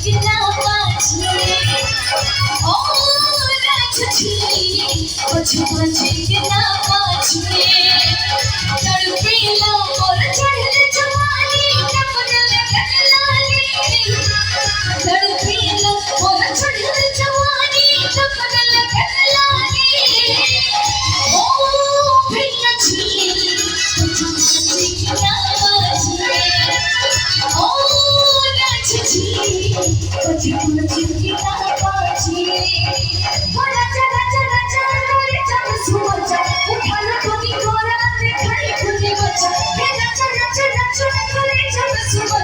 चिकना पाछे ओ राजछी पछुआ चिकना पाछे तड़पेला और चढ़ल जवानी कपड़ल कटलाली तड़पेला और चढ़ल जवानी कपड़ल कटलाली ओ भैया छी पछुआ चिकना पाछे ओ राजछी पछुआ चिकना पाछे बड़ा चला चला चला करे चल सुबह उठाना कभी कोरा ते खड़ी खुदी बच्चा बेला चला चला चला करे चल सुबह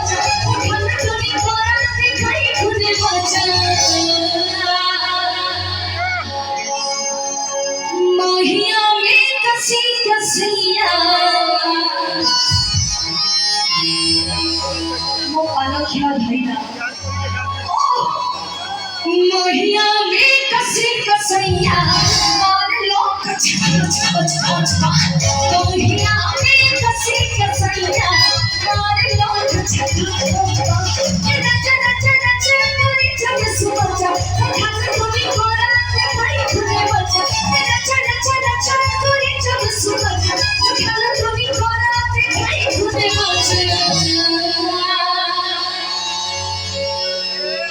उठाना कभी कोरा ते खड़ी खुदी बच्चा मोहिया में कसी कसिया वो अलखिया धैला मोहिया में कसी कसैया और लोग छल छल छल छल मोहिया में कसी कसैया और लोग छल छल छल चला चला चला चला चल सुबह उठान कभी कोरा ते खड़ी खुदे बच्चा चला चला चला चला चल सुबह उठान कभी कोरा ते खड़ी खुदे बच्चा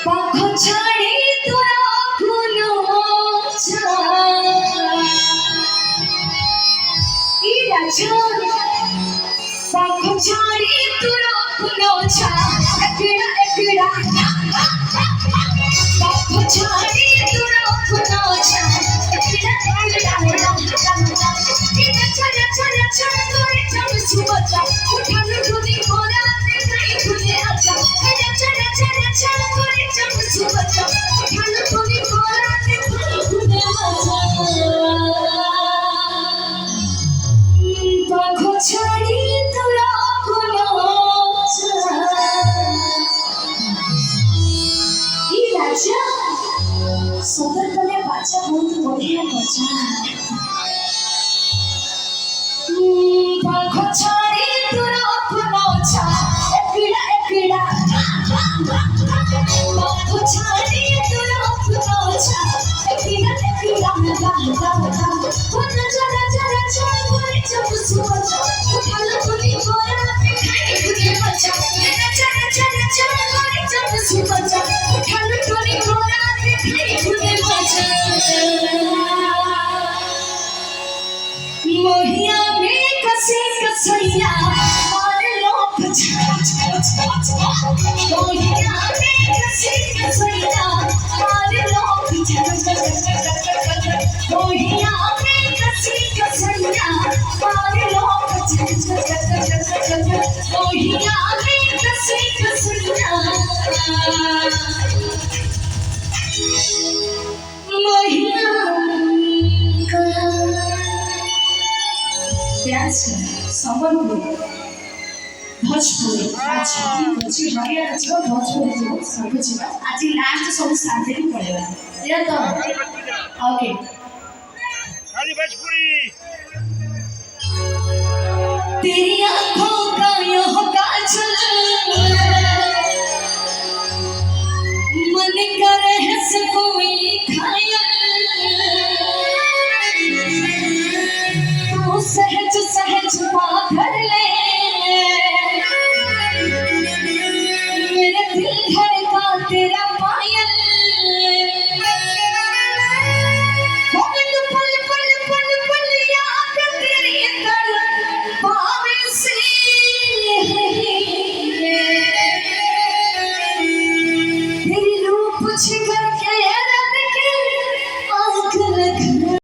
पाखो छाड़ी तोरा कोनो इरा छाड़ पाखो छाड़ी तोरा कोनो एकड़ा एकड़ा पाखो छाड़ी तोरा कोनो एकड़ा एकड़ा चला चला चला तोरे चल सुबह उठान खुदी कोरा ते खड़ी खुदे आजा चला चला चला चला तोरे चल सुबह उठान खुदी कोरा ते खड़ी खुदे आजा पाखो छाड़ी तोरा कोनो ई राजा सदर कने बाचा बहुत बढ़िया बाचा पाखो छाड़ी तोरा कोनो एकड़ा एकड़ा पाखो छाड़ी तोरा कोनो एकड़ा एकड़ा चला चला चला चला चल सुबह उठान खुदी कोरा ते खड़ी खुदे बच्चा चला चला चला चल सुबह उठान खुदी कोरा ते खड़ी खुदे बच्चा मोहिया में कसी कसैया और लोग छल छल छल छल मोहिया में कसी कसैया और लोग छल छल छल छल मोहिया में कसी कसैया और लोग छल छल छल छल मोहिया में कसी कसैया मोहिया Yes, Sambalpuri, Bhojpuri, Bhojpuri, Bhojpuri, Bhojpuri, Bhojpuri. आज लास्ट सॉन्ग स्टार्ट ही पड़ेगा। ये तो ओके। खाली भोजपुरी। तेरी आँखों का यह काजल, मन करे है कोई